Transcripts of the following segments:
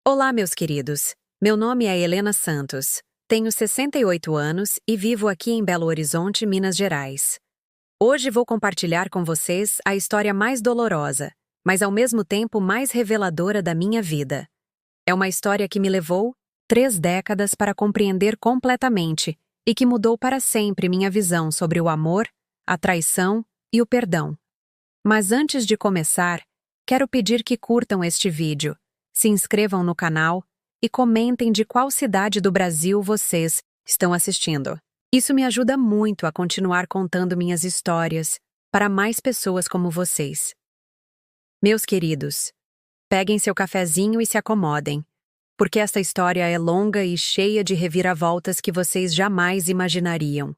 Olá, meus queridos. Meu nome é Helena Santos. Tenho 68 anos e vivo aqui em Belo Horizonte, Minas Gerais. Hoje vou compartilhar com vocês a história mais dolorosa, mas ao mesmo tempo mais reveladora da minha vida. É uma história que me levou 3 décadas para compreender completamente e que mudou para sempre minha visão sobre o amor, a traição e o perdão. Mas antes de começar, quero pedir que curtam este vídeo, se inscrevam no canal e comentem de qual cidade do Brasil vocês estão assistindo. Isso me ajuda muito a continuar contando minhas histórias para mais pessoas como vocês. Meus queridos, peguem seu cafezinho e se acomodem, porque esta história é longa e cheia de reviravoltas que vocês jamais imaginariam.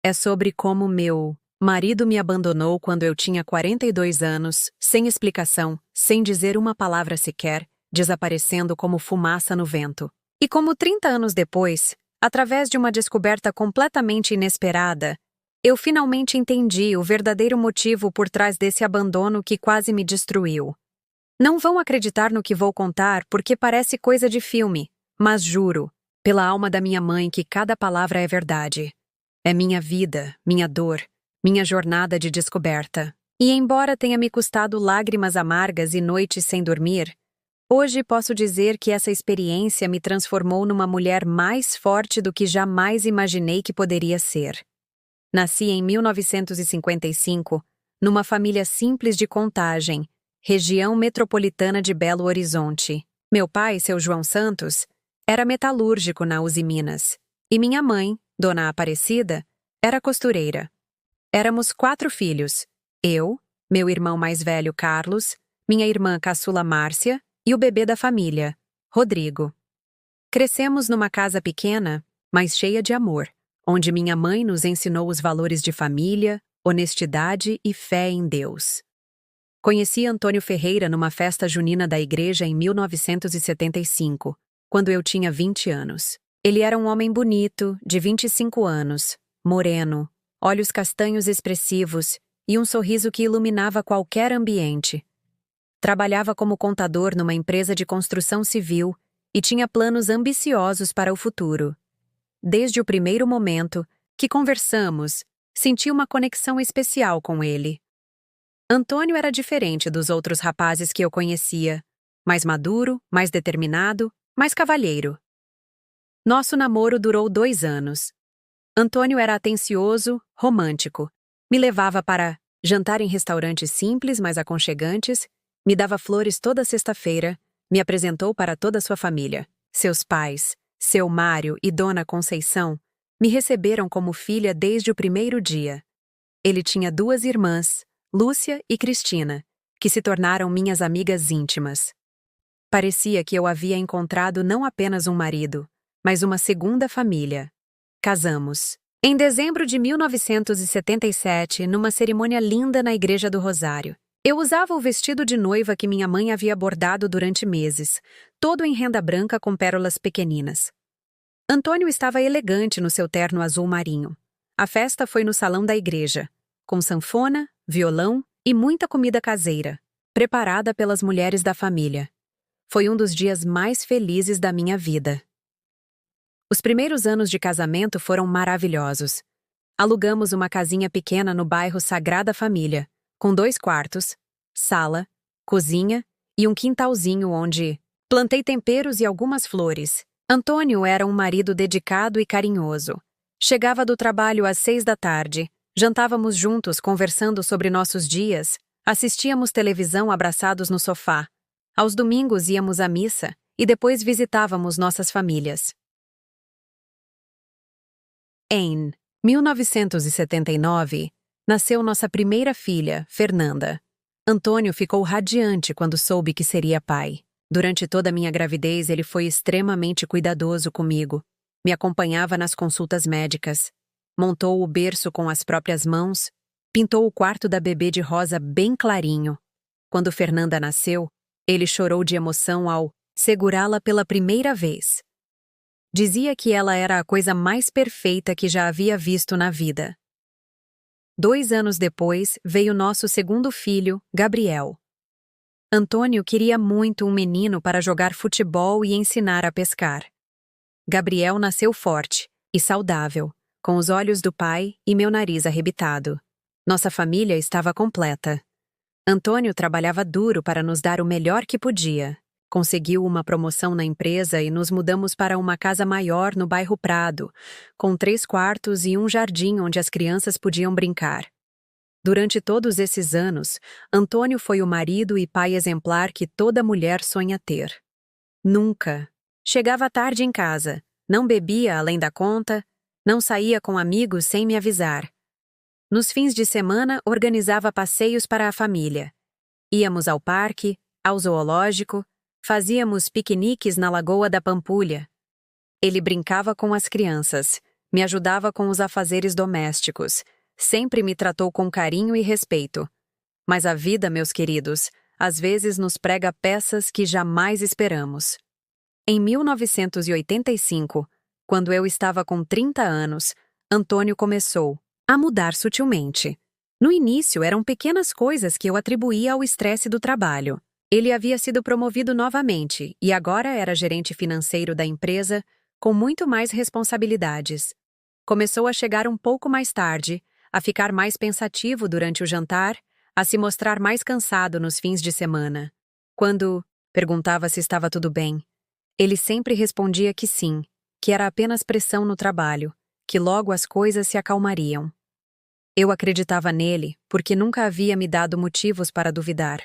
É sobre como meu marido me abandonou quando eu tinha 42 anos, sem explicação, sem dizer uma palavra sequer, desaparecendo como fumaça no vento. E como 30 anos depois, através de uma descoberta completamente inesperada, eu finalmente entendi o verdadeiro motivo por trás desse abandono que quase me destruiu. Não vão acreditar no que vou contar porque parece coisa de filme, mas juro, pela alma da minha mãe, que cada palavra é verdade. É minha vida, minha dor, minha jornada de descoberta. E embora tenha me custado lágrimas amargas e noites sem dormir, hoje posso dizer que essa experiência me transformou numa mulher mais forte do que jamais imaginei que poderia ser. Nasci em 1955, numa família simples de Contagem, região metropolitana de Belo Horizonte. Meu pai, seu João Santos, era metalúrgico na Uzi Minas, e minha mãe, Dona Aparecida, era costureira. Éramos 4 filhos, eu, meu irmão mais velho Carlos, minha irmã caçula Márcia e o bebê da família, Rodrigo. Crescemos numa casa pequena, mas cheia de amor, onde minha mãe nos ensinou os valores de família, honestidade e fé em Deus. Conheci Antônio Ferreira numa festa junina da igreja em 1975, quando eu tinha 20 anos. Ele era um homem bonito, de 25 anos, moreno, olhos castanhos expressivos e um sorriso que iluminava qualquer ambiente. Trabalhava como contador numa empresa de construção civil e tinha planos ambiciosos para o futuro. Desde o primeiro momento que conversamos, senti uma conexão especial com ele. Antônio era diferente dos outros rapazes que eu conhecia, mais maduro, mais determinado, mais cavalheiro. Nosso namoro durou 2 anos. Antônio era atencioso, romântico. Me levava para jantar em restaurantes simples, mas aconchegantes, me dava flores toda sexta-feira, me apresentou para toda a sua família. Seus pais, seu Mário e Dona Conceição, me receberam como filha desde o primeiro dia. Ele tinha 2 irmãs, Lúcia e Cristina, que se tornaram minhas amigas íntimas. Parecia que eu havia encontrado não apenas um marido, mas uma segunda família. Casamos. Em dezembro de 1977, numa cerimônia linda na Igreja do Rosário. Eu usava o vestido de noiva que minha mãe havia bordado durante meses, todo em renda branca com pérolas pequeninas. Antônio estava elegante no seu terno azul marinho. A festa foi no salão da igreja, com sanfona, violão e muita comida caseira, preparada pelas mulheres da família. Foi um dos dias mais felizes da minha vida. Os primeiros anos de casamento foram maravilhosos. Alugamos uma casinha pequena no bairro Sagrada Família, com 2 quartos, sala, cozinha e um quintalzinho onde plantei temperos e algumas flores. Antônio era um marido dedicado e carinhoso. Chegava do trabalho às 6 da tarde, jantávamos juntos conversando sobre nossos dias, assistíamos televisão abraçados no sofá. Aos domingos íamos à missa e depois visitávamos nossas famílias. Em 1979, nasceu nossa primeira filha, Fernanda. Antônio ficou radiante quando soube que seria pai. Durante toda a minha gravidez, ele foi extremamente cuidadoso comigo. Me acompanhava nas consultas médicas. Montou o berço com as próprias mãos, pintou o quarto da bebê de rosa bem clarinho. Quando Fernanda nasceu, ele chorou de emoção ao segurá-la pela primeira vez. Dizia que ela era a coisa mais perfeita que já havia visto na vida. 2 anos depois, veio nosso segundo filho, Gabriel. Antônio queria muito um menino para jogar futebol e ensinar a pescar. Gabriel nasceu forte e saudável, com os olhos do pai e meu nariz arrebitado. Nossa família estava completa. Antônio trabalhava duro para nos dar o melhor que podia. Conseguiu uma promoção na empresa e nos mudamos para uma casa maior no bairro Prado, com 3 quartos e um jardim onde as crianças podiam brincar. Durante todos esses anos, Antônio foi o marido e pai exemplar que toda mulher sonha ter. Nunca. Chegava tarde em casa, não bebia além da conta, não saía com amigos sem me avisar. Nos fins de semana, organizava passeios para a família. Íamos ao parque, ao zoológico, fazíamos piqueniques na Lagoa da Pampulha. Ele brincava com as crianças, me ajudava com os afazeres domésticos, sempre me tratou com carinho e respeito. Mas a vida, meus queridos, às vezes nos prega peças que jamais esperamos. Em 1985, quando eu estava com 30 anos, Antônio começou a mudar sutilmente. No início, eram pequenas coisas que eu atribuía ao estresse do trabalho. Ele havia sido promovido novamente e agora era gerente financeiro da empresa, com muito mais responsabilidades. Começou a chegar um pouco mais tarde, a ficar mais pensativo durante o jantar, a se mostrar mais cansado nos fins de semana. Quando perguntava se estava tudo bem, ele sempre respondia que sim, que era apenas pressão no trabalho, que logo as coisas se acalmariam. Eu acreditava nele porque nunca havia me dado motivos para duvidar.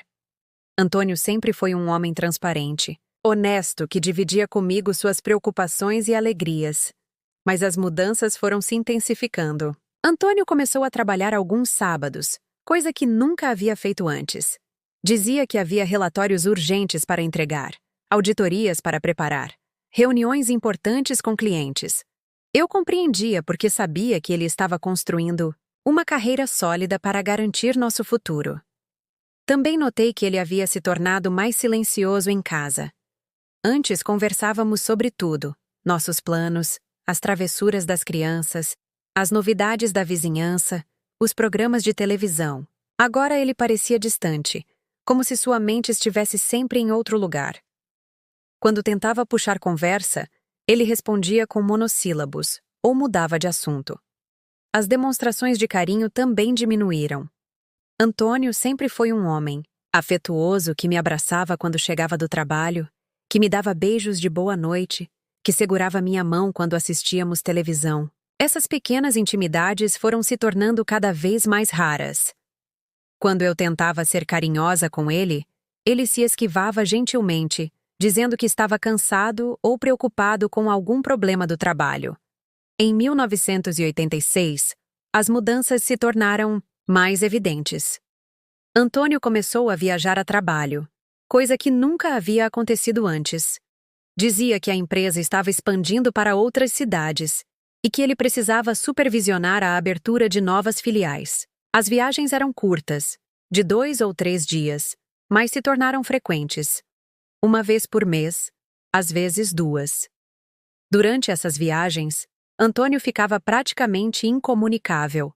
Antônio sempre foi um homem transparente, honesto, que dividia comigo suas preocupações e alegrias. Mas as mudanças foram se intensificando. Antônio começou a trabalhar alguns sábados, coisa que nunca havia feito antes. Dizia que havia relatórios urgentes para entregar, auditorias para preparar, reuniões importantes com clientes. Eu compreendia porque sabia que ele estava construindo uma carreira sólida para garantir nosso futuro. Também notei que ele havia se tornado mais silencioso em casa. Antes conversávamos sobre tudo, nossos planos, as travessuras das crianças, as novidades da vizinhança, os programas de televisão. Agora ele parecia distante, como se sua mente estivesse sempre em outro lugar. Quando tentava puxar conversa, ele respondia com monossílabos ou mudava de assunto. As demonstrações de carinho também diminuíram. Antônio sempre foi um homem afetuoso que me abraçava quando chegava do trabalho, que me dava beijos de boa noite, que segurava minha mão quando assistíamos televisão. Essas pequenas intimidades foram se tornando cada vez mais raras. Quando eu tentava ser carinhosa com ele, ele se esquivava gentilmente, dizendo que estava cansado ou preocupado com algum problema do trabalho. Em 1986, as mudanças se tornaram mais evidentes. Antônio começou a viajar a trabalho, coisa que nunca havia acontecido antes. Dizia que a empresa estava expandindo para outras cidades e que ele precisava supervisionar a abertura de novas filiais. As viagens eram curtas, de 2 ou 3 dias, mas se tornaram frequentes. Uma vez por mês, às vezes 2. Durante essas viagens, Antônio ficava praticamente incomunicável.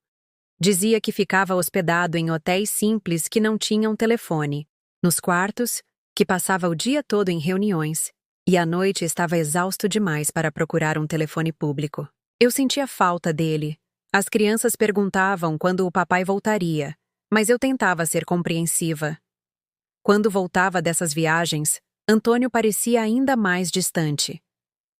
Dizia que ficava hospedado em hotéis simples que não tinham telefone, nos quartos, que passava o dia todo em reuniões, e à noite estava exausto demais para procurar um telefone público. Eu sentia falta dele. As crianças perguntavam quando o papai voltaria, mas eu tentava ser compreensiva. Quando voltava dessas viagens, Antônio parecia ainda mais distante.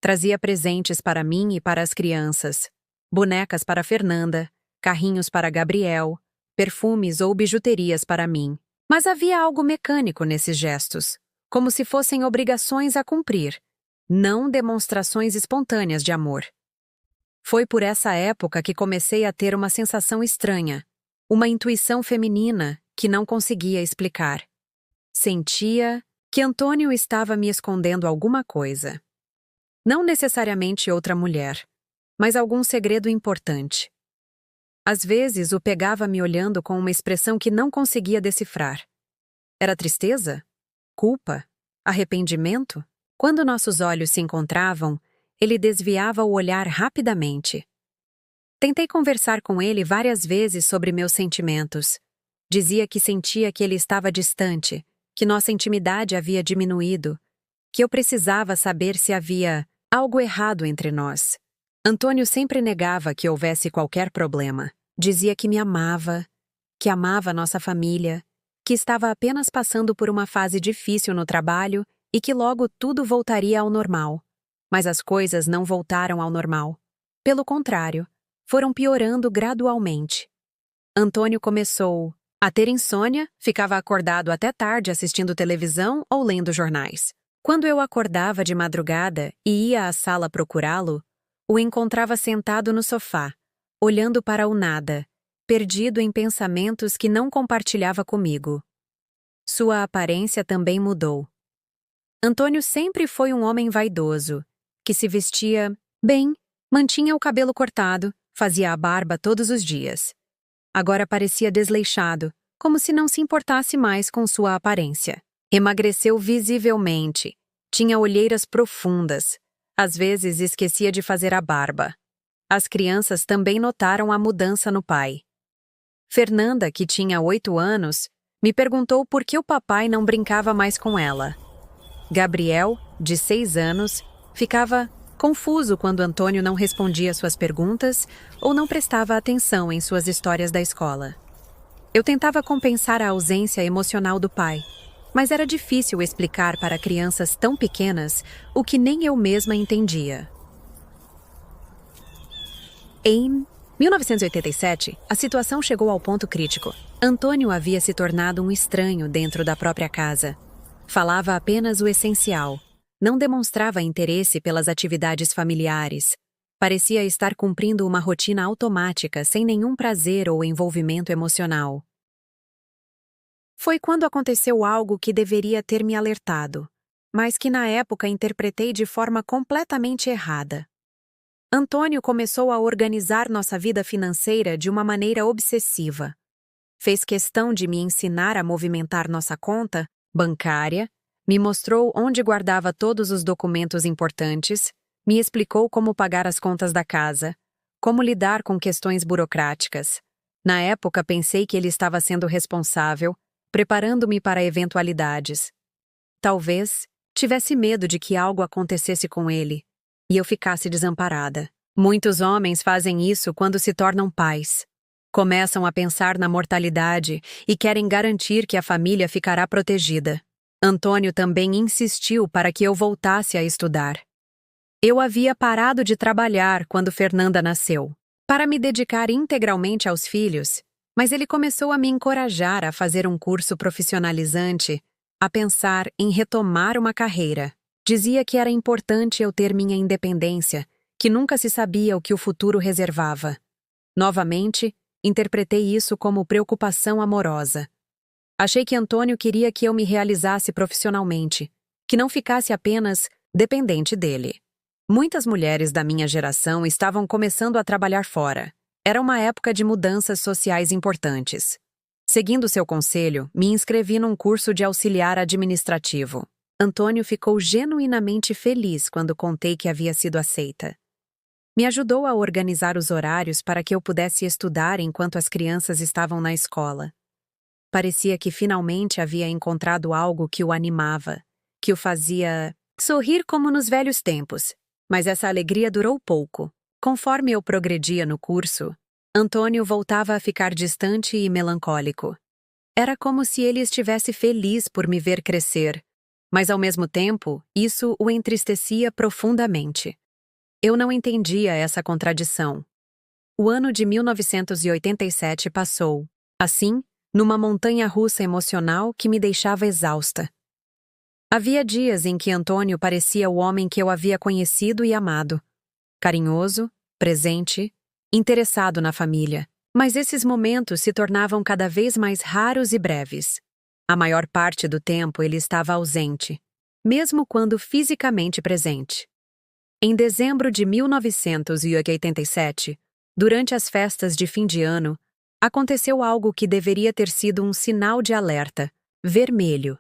Trazia presentes para mim e para as crianças, bonecas para Fernanda, carrinhos para Gabriel, perfumes ou bijuterias para mim. Mas havia algo mecânico nesses gestos, como se fossem obrigações a cumprir, não demonstrações espontâneas de amor. Foi por essa época que comecei a ter uma sensação estranha, uma intuição feminina que não conseguia explicar. Sentia que Antônio estava me escondendo alguma coisa. Não necessariamente outra mulher, mas algum segredo importante. Às vezes o pegava me olhando com uma expressão que não conseguia decifrar. Era tristeza? Culpa? Arrependimento? Quando nossos olhos se encontravam, ele desviava o olhar rapidamente. Tentei conversar com ele várias vezes sobre meus sentimentos. Dizia que sentia que ele estava distante, que nossa intimidade havia diminuído, que eu precisava saber se havia algo errado entre nós. Antônio sempre negava que houvesse qualquer problema. Dizia que me amava, que amava nossa família, que estava apenas passando por uma fase difícil no trabalho e que logo tudo voltaria ao normal. Mas as coisas não voltaram ao normal. Pelo contrário, foram piorando gradualmente. Antônio começou a ter insônia, ficava acordado até tarde assistindo televisão ou lendo jornais. Quando eu acordava de madrugada e ia à sala procurá-lo, o encontrava sentado no sofá, olhando para o nada, perdido em pensamentos que não compartilhava comigo. Sua aparência também mudou. Antônio sempre foi um homem vaidoso, que se vestia bem, mantinha o cabelo cortado, fazia a barba todos os dias. Agora parecia desleixado, como se não se importasse mais com sua aparência. Emagreceu visivelmente, tinha olheiras profundas, às vezes esquecia de fazer a barba. As crianças também notaram a mudança no pai. Fernanda, que tinha 8 anos, me perguntou por que o papai não brincava mais com ela. Gabriel, de 6 anos, ficava confuso quando Antônio não respondia suas perguntas ou não prestava atenção em suas histórias da escola. Eu tentava compensar a ausência emocional do pai, mas era difícil explicar para crianças tão pequenas o que nem eu mesma entendia. Em 1987, a situação chegou ao ponto crítico. Antônio havia se tornado um estranho dentro da própria casa. Falava apenas o essencial. Não demonstrava interesse pelas atividades familiares. Parecia estar cumprindo uma rotina automática sem nenhum prazer ou envolvimento emocional. Foi quando aconteceu algo que deveria ter me alertado, mas que na época interpretei de forma completamente errada. Antônio começou a organizar nossa vida financeira de uma maneira obsessiva. Fez questão de me ensinar a movimentar nossa conta bancária, me mostrou onde guardava todos os documentos importantes, me explicou como pagar as contas da casa, como lidar com questões burocráticas. Na época pensei que ele estava sendo responsável, preparando-me para eventualidades. Talvez tivesse medo de que algo acontecesse com ele e eu ficasse desamparada. Muitos homens fazem isso quando se tornam pais. Começam a pensar na mortalidade e querem garantir que a família ficará protegida. Antônio também insistiu para que eu voltasse a estudar. Eu havia parado de trabalhar quando Fernanda nasceu, para me dedicar integralmente aos filhos, mas ele começou a me encorajar a fazer um curso profissionalizante, a pensar em retomar uma carreira. Dizia que era importante eu ter minha independência, que nunca se sabia o que o futuro reservava. Novamente, interpretei isso como preocupação amorosa. Achei que Antônio queria que eu me realizasse profissionalmente, que não ficasse apenas dependente dele. Muitas mulheres da minha geração estavam começando a trabalhar fora. Era uma época de mudanças sociais importantes. Seguindo seu conselho, me inscrevi num curso de auxiliar administrativo. Antônio ficou genuinamente feliz quando contei que havia sido aceita. Me ajudou a organizar os horários para que eu pudesse estudar enquanto as crianças estavam na escola. Parecia que finalmente havia encontrado algo que o animava, que o fazia sorrir como nos velhos tempos. Mas essa alegria durou pouco. Conforme eu progredia no curso, Antônio voltava a ficar distante e melancólico. Era como se ele estivesse feliz por me ver crescer, mas ao mesmo tempo, isso o entristecia profundamente. Eu não entendia essa contradição. O ano de 1987 passou, assim, numa montanha-russa emocional que me deixava exausta. Havia dias em que Antônio parecia o homem que eu havia conhecido e amado. Carinhoso, presente, interessado na família. Mas esses momentos se tornavam cada vez mais raros e breves. A maior parte do tempo ele estava ausente, mesmo quando fisicamente presente. Em dezembro de 1987, durante as festas de fim de ano, aconteceu algo que deveria ter sido um sinal de alerta, vermelho.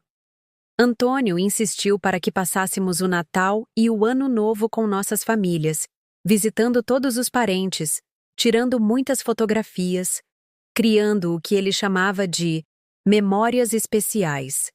Antônio insistiu para que passássemos o Natal e o Ano Novo com nossas famílias, visitando todos os parentes, tirando muitas fotografias, criando o que ele chamava de memórias especiais.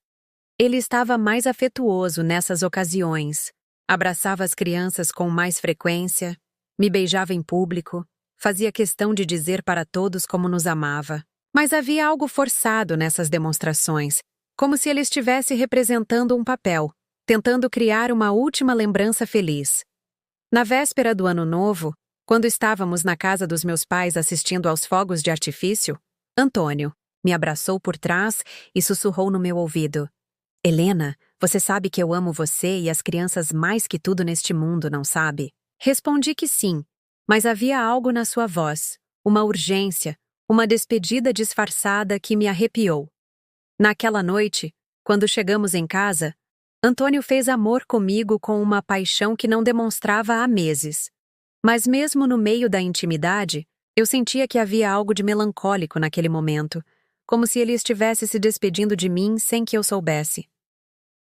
Ele estava mais afetuoso nessas ocasiões, abraçava as crianças com mais frequência, me beijava em público, fazia questão de dizer para todos como nos amava. Mas havia algo forçado nessas demonstrações, como se ele estivesse representando um papel, tentando criar uma última lembrança feliz. Na véspera do Ano Novo, quando estávamos na casa dos meus pais assistindo aos fogos de artifício, Antônio me abraçou por trás e sussurrou no meu ouvido: Helena, você sabe que eu amo você e as crianças mais que tudo neste mundo, não sabe? Respondi que sim, mas havia algo na sua voz, uma urgência, uma despedida disfarçada que me arrepiou. Naquela noite, quando chegamos em casa, Antônio fez amor comigo com uma paixão que não demonstrava há meses. Mas mesmo no meio da intimidade, eu sentia que havia algo de melancólico naquele momento, como se ele estivesse se despedindo de mim sem que eu soubesse.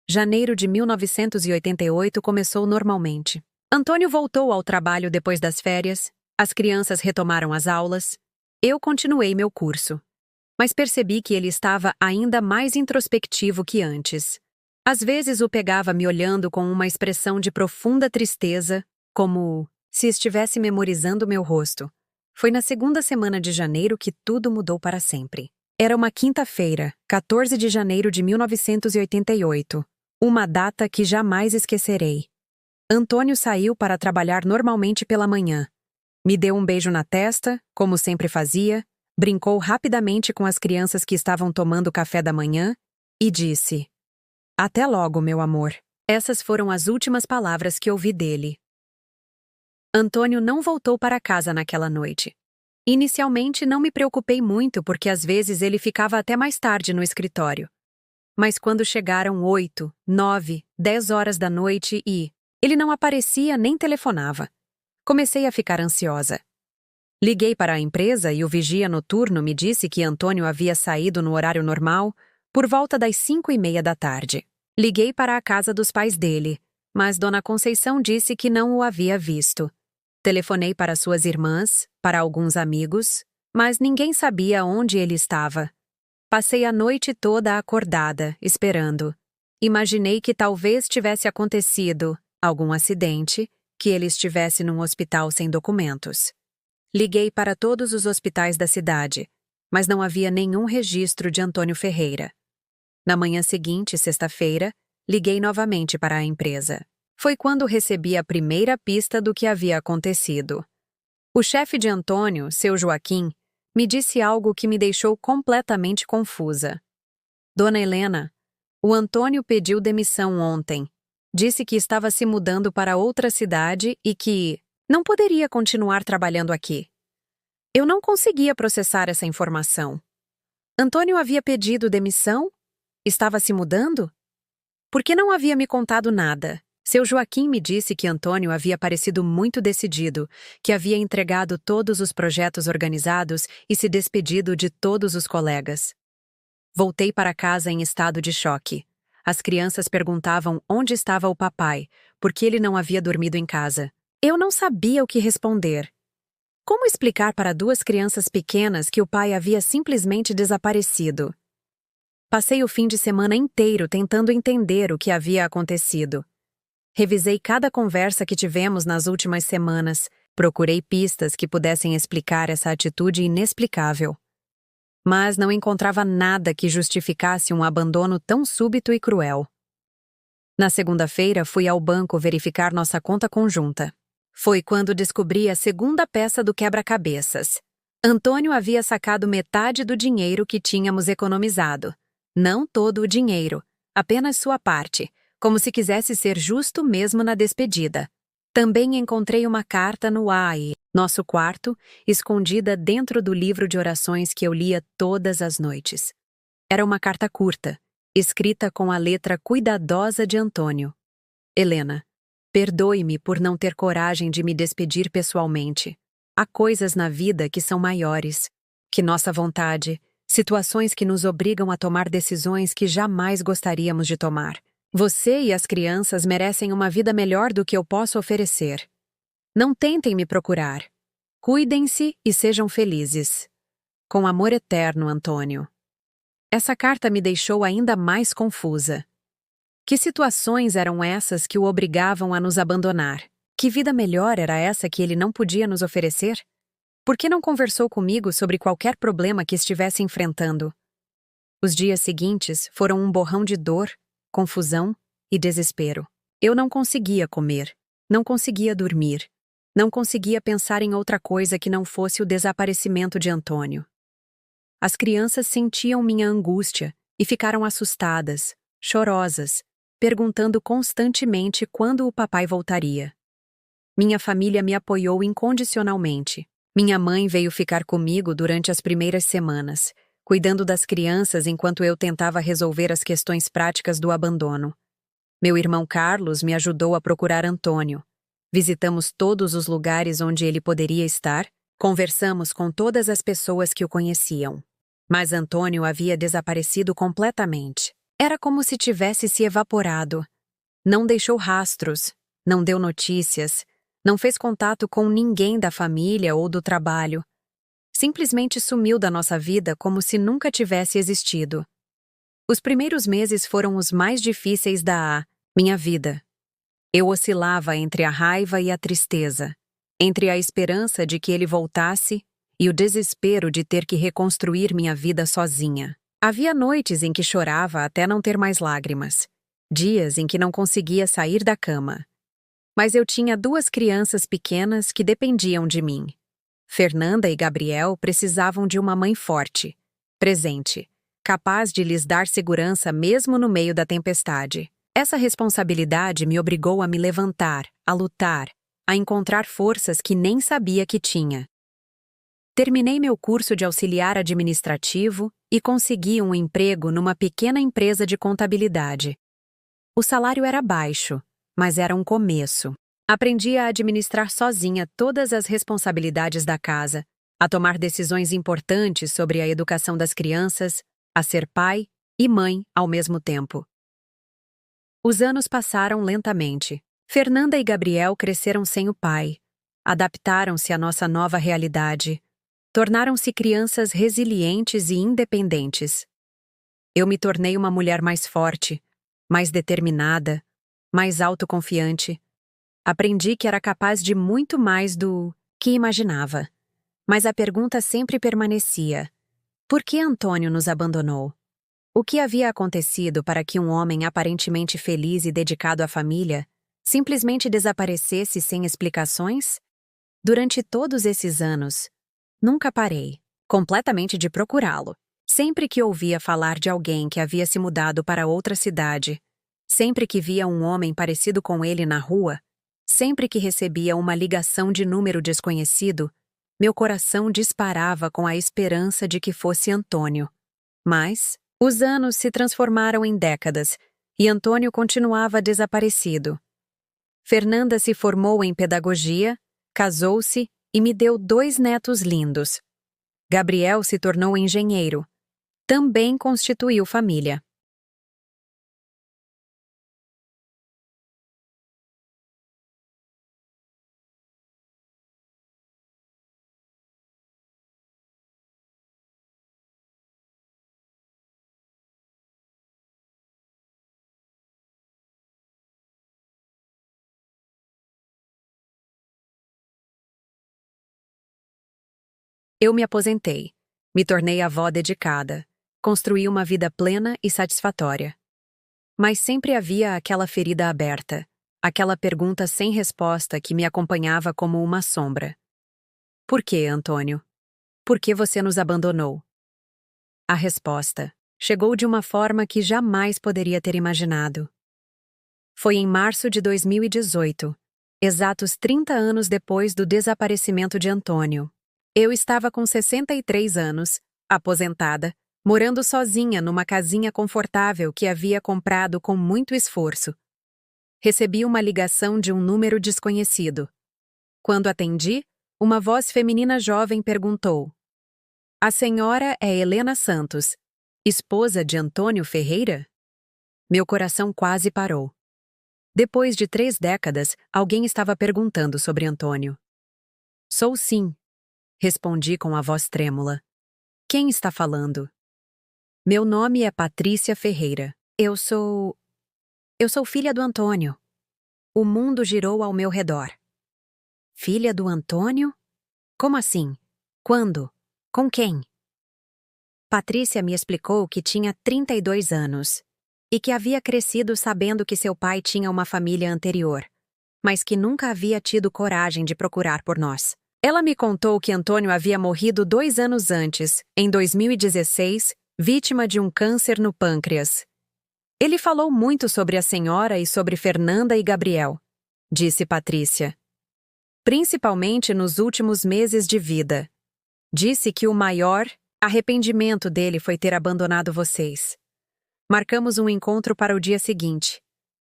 Janeiro de 1988 começou normalmente. Antônio voltou ao trabalho depois das férias, as crianças retomaram as aulas, eu continuei meu curso. Mas percebi que ele estava ainda mais introspectivo que antes. Às vezes o pegava me olhando com uma expressão de profunda tristeza, como se estivesse memorizando meu rosto. Foi na segunda semana de janeiro que tudo mudou para sempre. Era uma quinta-feira, 14 de janeiro de 1988. Uma data que jamais esquecerei. Antônio saiu para trabalhar normalmente pela manhã. Me deu um beijo na testa, como sempre fazia, brincou rapidamente com as crianças que estavam tomando café da manhã e disse: Até logo, meu amor. Essas foram as últimas palavras que ouvi dele. Antônio não voltou para casa naquela noite. Inicialmente não me preocupei muito porque às vezes ele ficava até mais tarde no escritório. Mas quando chegaram 8, 9, 10 horas da noite e ele não aparecia nem telefonava, comecei a ficar ansiosa. Liguei para a empresa e o vigia noturno me disse que Antônio havia saído no horário normal, por volta das 5:30 da tarde. Liguei para a casa dos pais dele, mas Dona Conceição disse que não o havia visto. Telefonei para suas irmãs, para alguns amigos, mas ninguém sabia onde ele estava. Passei a noite toda acordada, esperando. Imaginei que talvez tivesse acontecido algum acidente, que ele estivesse num hospital sem documentos. Liguei para todos os hospitais da cidade, mas não havia nenhum registro de Antônio Ferreira. Na manhã seguinte, sexta-feira, liguei novamente para a empresa. Foi quando recebi a primeira pista do que havia acontecido. O chefe de Antônio, seu Joaquim, me disse algo que me deixou completamente confusa. Dona Helena, o Antônio pediu demissão ontem. Disse que estava se mudando para outra cidade e que não poderia continuar trabalhando aqui. Eu não conseguia processar essa informação. Antônio havia pedido demissão? Estava se mudando? Por que não havia me contado nada? Seu Joaquim me disse que Antônio havia parecido muito decidido, que havia entregado todos os projetos organizados e se despedido de todos os colegas. Voltei para casa em estado de choque. As crianças perguntavam onde estava o papai, porque ele não havia dormido em casa. Eu não sabia o que responder. Como explicar para duas crianças pequenas que o pai havia simplesmente desaparecido? Passei o fim de semana inteiro tentando entender o que havia acontecido. Revisei cada conversa que tivemos nas últimas semanas, procurei pistas que pudessem explicar essa atitude inexplicável. Mas não encontrava nada que justificasse um abandono tão súbito e cruel. Na segunda-feira, fui ao banco verificar nossa conta conjunta. Foi quando descobri a segunda peça do quebra-cabeças. Antônio havia sacado metade do dinheiro que tínhamos economizado. Não todo o dinheiro, apenas sua parte, como se quisesse ser justo mesmo na despedida. Também encontrei uma carta no nosso quarto, escondida dentro do livro de orações que eu lia todas as noites. Era uma carta curta, escrita com a letra cuidadosa de Antônio. Helena, perdoe-me por não ter coragem de me despedir pessoalmente. Há coisas na vida que são maiores que nossa vontade, situações que nos obrigam a tomar decisões que jamais gostaríamos de tomar. Você e as crianças merecem uma vida melhor do que eu posso oferecer. Não tentem me procurar. Cuidem-se e sejam felizes. Com amor eterno, Antônio. Essa carta me deixou ainda mais confusa. Que situações eram essas que o obrigavam a nos abandonar? Que vida melhor era essa que ele não podia nos oferecer? Por que não conversou comigo sobre qualquer problema que estivesse enfrentando? Os dias seguintes foram um borrão de dor, confusão e desespero. Eu não conseguia comer, não conseguia dormir, não conseguia pensar em outra coisa que não fosse o desaparecimento de Antônio. As crianças sentiam minha angústia e ficaram assustadas, chorosas, perguntando constantemente quando o papai voltaria. Minha família me apoiou incondicionalmente. Minha mãe veio ficar comigo durante as primeiras semanas, cuidando das crianças enquanto eu tentava resolver as questões práticas do abandono. Meu irmão Carlos me ajudou a procurar Antônio. Visitamos todos os lugares onde ele poderia estar, conversamos com todas as pessoas que o conheciam. Mas Antônio havia desaparecido completamente. Era como se tivesse se evaporado. Não deixou rastros, não deu notícias, não fez contato com ninguém da família ou do trabalho. Simplesmente sumiu da nossa vida como se nunca tivesse existido. Os primeiros meses foram os mais difíceis da minha vida. Eu oscilava entre a raiva e a tristeza, entre a esperança de que ele voltasse e o desespero de ter que reconstruir minha vida sozinha. Havia noites em que chorava até não ter mais lágrimas, dias em que não conseguia sair da cama. Mas eu tinha 2 crianças pequenas que dependiam de mim. Fernanda e Gabriel precisavam de uma mãe forte, presente, capaz de lhes dar segurança mesmo no meio da tempestade. Essa responsabilidade me obrigou a me levantar, a lutar, a encontrar forças que nem sabia que tinha. Terminei meu curso de auxiliar administrativo e consegui um emprego numa pequena empresa de contabilidade. O salário era baixo, mas era um começo. Aprendi a administrar sozinha todas as responsabilidades da casa, a tomar decisões importantes sobre a educação das crianças, a ser pai e mãe ao mesmo tempo. Os anos passaram lentamente. Fernanda e Gabriel cresceram sem o pai, adaptaram-se à nossa nova realidade, tornaram-se crianças resilientes e independentes. Eu me tornei uma mulher mais forte, mais determinada, mais autoconfiante. Aprendi que era capaz de muito mais do que imaginava. Mas a pergunta sempre permanecia: por que Antônio nos abandonou? O que havia acontecido para que um homem aparentemente feliz e dedicado à família simplesmente desaparecesse sem explicações? Durante todos esses anos, nunca parei, completamente, de procurá-lo. Sempre que ouvia falar de alguém que havia se mudado para outra cidade, sempre que via um homem parecido com ele na rua, sempre que recebia uma ligação de número desconhecido, meu coração disparava com a esperança de que fosse Antônio. Mas os anos se transformaram em décadas e Antônio continuava desaparecido. Fernanda se formou em pedagogia, casou-se e me deu 2 netos lindos. Gabriel se tornou engenheiro. Também constituiu família. Eu me aposentei, me tornei avó dedicada, construí uma vida plena e satisfatória. Mas sempre havia aquela ferida aberta, aquela pergunta sem resposta que me acompanhava como uma sombra. Por que, Antônio? Por que você nos abandonou? A resposta chegou de uma forma que jamais poderia ter imaginado. Foi em março de 2018, exatos 30 anos depois do desaparecimento de Antônio. Eu estava com 63 anos, aposentada, morando sozinha numa casinha confortável que havia comprado com muito esforço. Recebi uma ligação de um número desconhecido. Quando atendi, uma voz feminina jovem perguntou: "A senhora é Helena Santos, esposa de Antônio Ferreira?" Meu coração quase parou. Depois de 3 décadas, alguém estava perguntando sobre Antônio. "Sou sim", respondi com a voz trêmula. "Quem está falando?" "Meu nome é Patrícia Ferreira. Eu sou..." Eu sou filha do Antônio. O mundo girou ao meu redor. Filha do Antônio? Como assim? Quando? Com quem? Patrícia me explicou que tinha 32 anos e que havia crescido sabendo que seu pai tinha uma família anterior, mas que nunca havia tido coragem de procurar por nós. Ela me contou que Antônio havia morrido 2 anos antes, em 2016, vítima de um câncer no pâncreas. Ele falou muito sobre a senhora e sobre Fernanda e Gabriel, disse Patrícia. Principalmente nos últimos meses de vida. Disse que o maior arrependimento dele foi ter abandonado vocês. Marcamos um encontro para o dia seguinte.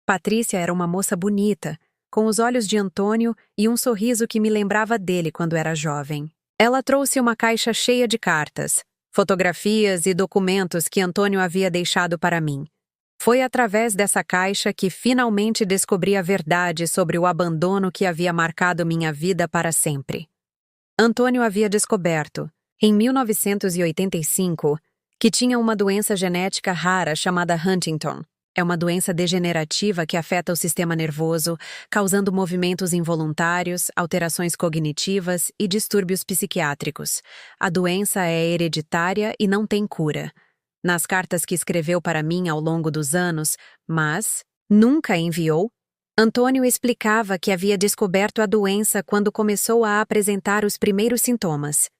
Patrícia era uma moça bonita, com os olhos de Antônio e um sorriso que me lembrava dele quando era jovem. Ela trouxe uma caixa cheia de cartas, fotografias e documentos que Antônio havia deixado para mim. Foi através dessa caixa que finalmente descobri a verdade sobre o abandono que havia marcado minha vida para sempre. Antônio havia descoberto, em 1985, que tinha uma doença genética rara chamada Huntington. É uma doença degenerativa que afeta o sistema nervoso, causando movimentos involuntários, alterações cognitivas e distúrbios psiquiátricos. A doença é hereditária e não tem cura. Nas cartas que escreveu para mim ao longo dos anos, mas nunca enviou, Antônio explicava que havia descoberto a doença quando começou a apresentar os primeiros sintomas.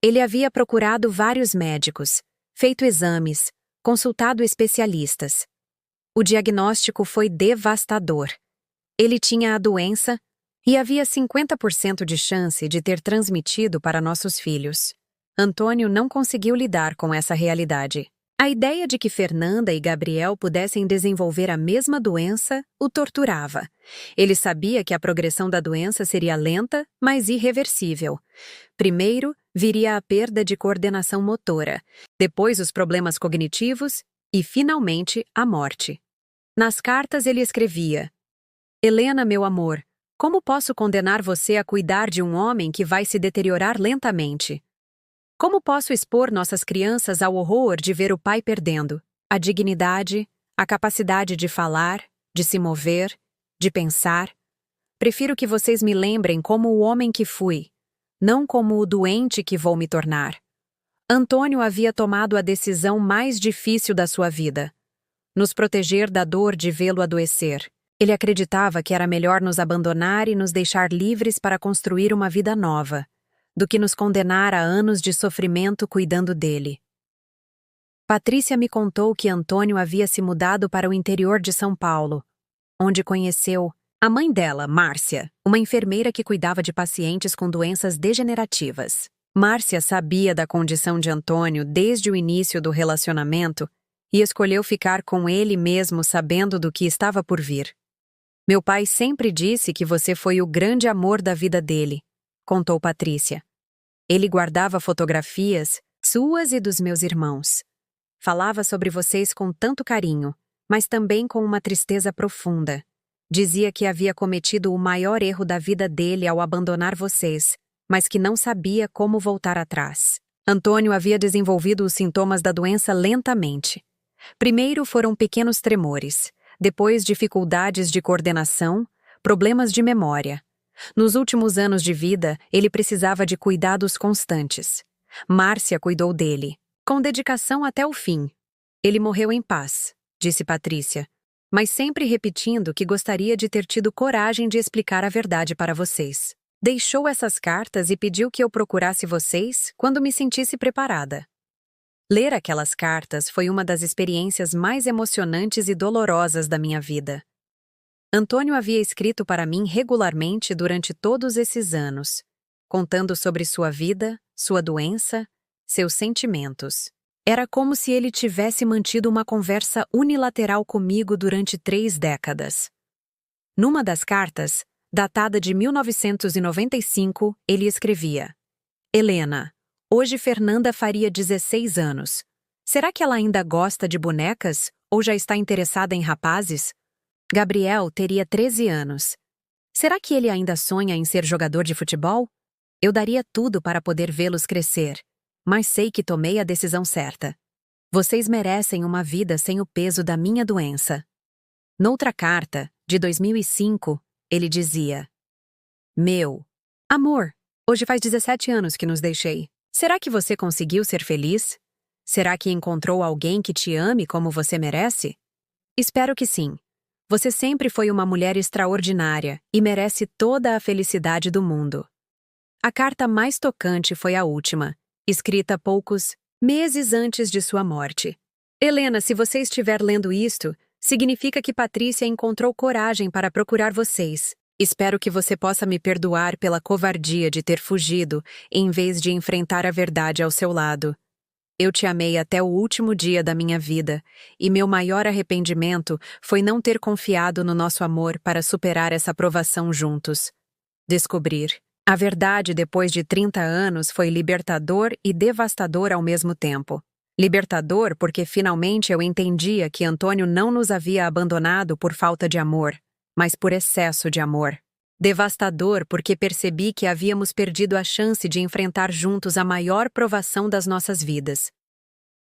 Ele havia procurado vários médicos, feito exames, consultado especialistas. O diagnóstico foi devastador. Ele tinha a doença e havia 50% de chance de ter transmitido para nossos filhos. Antônio não conseguiu lidar com essa realidade. A ideia de que Fernanda e Gabriel pudessem desenvolver a mesma doença o torturava. Ele sabia que a progressão da doença seria lenta, mas irreversível. Primeiro, viria a perda de coordenação motora, depois os problemas cognitivos e, finalmente, a morte. Nas cartas ele escrevia: Helena, meu amor, como posso condenar você a cuidar de um homem que vai se deteriorar lentamente? Como posso expor nossas crianças ao horror de ver o pai perdendo a dignidade, a capacidade de falar, de se mover, de pensar? Prefiro que vocês me lembrem como o homem que fui, não como o doente que vou me tornar. Antônio havia tomado a decisão mais difícil da sua vida: nos proteger da dor de vê-lo adoecer. Ele acreditava que era melhor nos abandonar e nos deixar livres para construir uma vida nova, do que nos condenar a anos de sofrimento cuidando dele. Patrícia me contou que Antônio havia se mudado para o interior de São Paulo, onde conheceu a mãe dela, Márcia, uma enfermeira que cuidava de pacientes com doenças degenerativas. Márcia sabia da condição de Antônio desde o início do relacionamento e escolheu ficar com ele mesmo sabendo do que estava por vir. Meu pai sempre disse que você foi o grande amor da vida dele, contou Patrícia. Ele guardava fotografias suas e dos meus irmãos. Falava sobre vocês com tanto carinho, mas também com uma tristeza profunda. Dizia que havia cometido o maior erro da vida dele ao abandonar vocês, mas que não sabia como voltar atrás. Antônio havia desenvolvido os sintomas da doença lentamente. Primeiro foram pequenos tremores, depois dificuldades de coordenação, problemas de memória. Nos últimos anos de vida, ele precisava de cuidados constantes. Márcia cuidou dele, com dedicação até o fim. Ele morreu em paz, disse Patrícia, mas sempre repetindo que gostaria de ter tido coragem de explicar a verdade para vocês. Deixou essas cartas e pediu que eu procurasse vocês quando me sentisse preparada. Ler aquelas cartas foi uma das experiências mais emocionantes e dolorosas da minha vida. Antônio havia escrito para mim regularmente durante todos esses anos, contando sobre sua vida, sua doença, seus sentimentos. Era como se ele tivesse mantido uma conversa unilateral comigo durante 3 décadas. Numa das cartas, datada de 1995, ele escrevia: Helena, hoje Fernanda faria 16 anos. Será que ela ainda gosta de bonecas ou já está interessada em rapazes? Gabriel teria 13 anos. Será que ele ainda sonha em ser jogador de futebol? Eu daria tudo para poder vê-los crescer, mas sei que tomei a decisão certa. Vocês merecem uma vida sem o peso da minha doença. Noutra carta, de 2005, ele dizia: Meu amor, hoje faz 17 anos que nos deixei. Será que você conseguiu ser feliz? Será que encontrou alguém que te ame como você merece? Espero que sim. Você sempre foi uma mulher extraordinária e merece toda a felicidade do mundo. A carta mais tocante foi a última, escrita poucos meses antes de sua morte. Helena, se você estiver lendo isto, significa que Patrícia encontrou coragem para procurar vocês. Espero que você possa me perdoar pela covardia de ter fugido, em vez de enfrentar a verdade ao seu lado. Eu te amei até o último dia da minha vida, e meu maior arrependimento foi não ter confiado no nosso amor para superar essa provação juntos. Descobrir a verdade depois de 30 anos foi libertador e devastador ao mesmo tempo. Libertador porque finalmente eu entendia que Antônio não nos havia abandonado por falta de amor, mas por excesso de amor. Devastador porque percebi que havíamos perdido a chance de enfrentar juntos a maior provação das nossas vidas.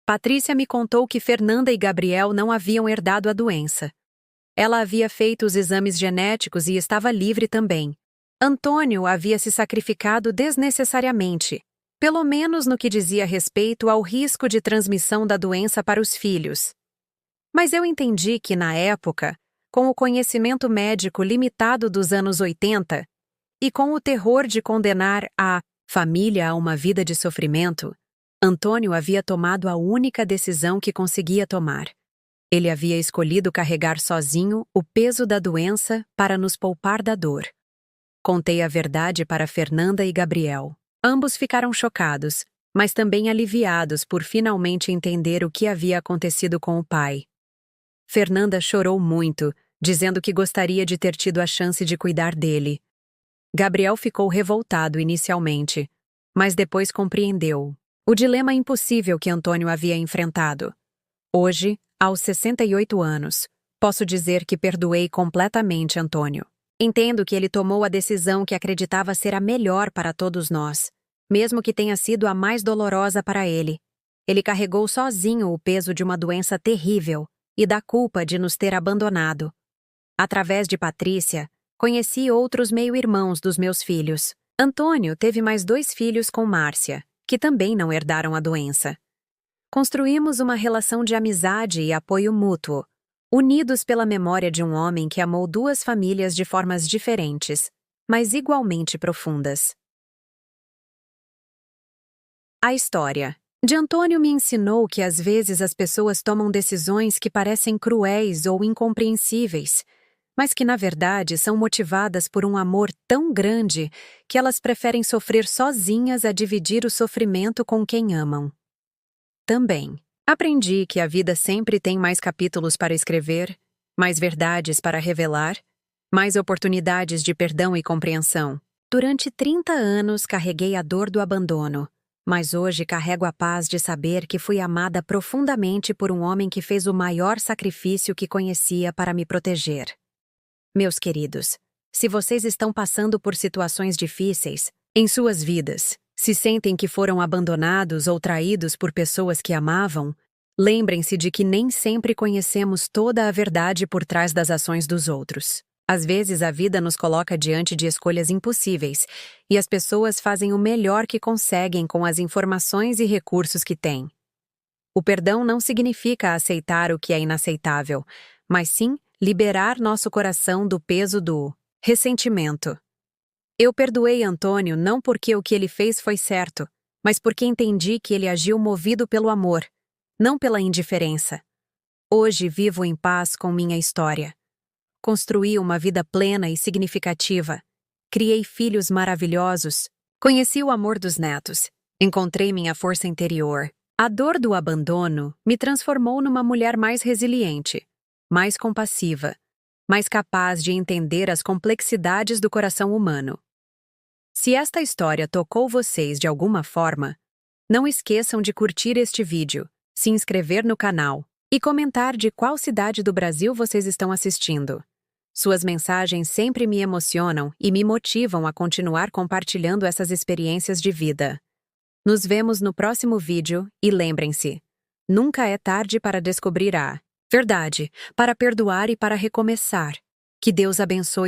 Patrícia me contou que Fernanda e Gabriel não haviam herdado a doença. Ela havia feito os exames genéticos e estava livre também. Antônio havia se sacrificado desnecessariamente, pelo menos no que dizia respeito ao risco de transmissão da doença para os filhos. Mas eu entendi que, na época, com o conhecimento médico limitado dos anos 80 e com o terror de condenar a família a uma vida de sofrimento, Antônio havia tomado a única decisão que conseguia tomar. Ele havia escolhido carregar sozinho o peso da doença para nos poupar da dor. Contei a verdade para Fernanda e Gabriel. Ambos ficaram chocados, mas também aliviados por finalmente entender o que havia acontecido com o pai. Fernanda chorou muito, dizendo que gostaria de ter tido a chance de cuidar dele. Gabriel ficou revoltado inicialmente, mas depois compreendeu o dilema impossível que Antônio havia enfrentado. Hoje, aos 68 anos, posso dizer que perdoei completamente Antônio. Entendo que ele tomou a decisão que acreditava ser a melhor para todos nós, mesmo que tenha sido a mais dolorosa para ele. Ele carregou sozinho o peso de uma doença terrível e da culpa de nos ter abandonado. Através de Patrícia, conheci outros meio-irmãos dos meus filhos. Antônio teve mais 2 filhos com Márcia, que também não herdaram a doença. Construímos uma relação de amizade e apoio mútuo, unidos pela memória de um homem que amou 2 famílias de formas diferentes, mas igualmente profundas. A história de Antônio me ensinou que às vezes as pessoas tomam decisões que parecem cruéis ou incompreensíveis, mas que na verdade são motivadas por um amor tão grande que elas preferem sofrer sozinhas a dividir o sofrimento com quem amam. Também aprendi que a vida sempre tem mais capítulos para escrever, mais verdades para revelar, mais oportunidades de perdão e compreensão. Durante 30 anos carreguei a dor do abandono, mas hoje carrego a paz de saber que fui amada profundamente por um homem que fez o maior sacrifício que conhecia para me proteger. Meus queridos, se vocês estão passando por situações difíceis em suas vidas, se sentem que foram abandonados ou traídos por pessoas que amavam, lembrem-se de que nem sempre conhecemos toda a verdade por trás das ações dos outros. Às vezes a vida nos coloca diante de escolhas impossíveis, e as pessoas fazem o melhor que conseguem com as informações e recursos que têm. O perdão não significa aceitar o que é inaceitável, mas sim liberar nosso coração do peso do ressentimento. Eu perdoei Antônio não porque o que ele fez foi certo, mas porque entendi que ele agiu movido pelo amor, não pela indiferença. Hoje vivo em paz com minha história. Construí uma vida plena e significativa. Criei filhos maravilhosos. Conheci o amor dos netos. Encontrei minha força interior. A dor do abandono me transformou numa mulher mais resiliente, mais compassiva, mais capaz de entender as complexidades do coração humano. Se esta história tocou vocês de alguma forma, não esqueçam de curtir este vídeo, se inscrever no canal e comentar de qual cidade do Brasil vocês estão assistindo. Suas mensagens sempre me emocionam e me motivam a continuar compartilhando essas experiências de vida. Nos vemos no próximo vídeo e lembrem-se, nunca é tarde para descobrir a Verdade, para perdoar e para recomeçar. Que Deus abençoe.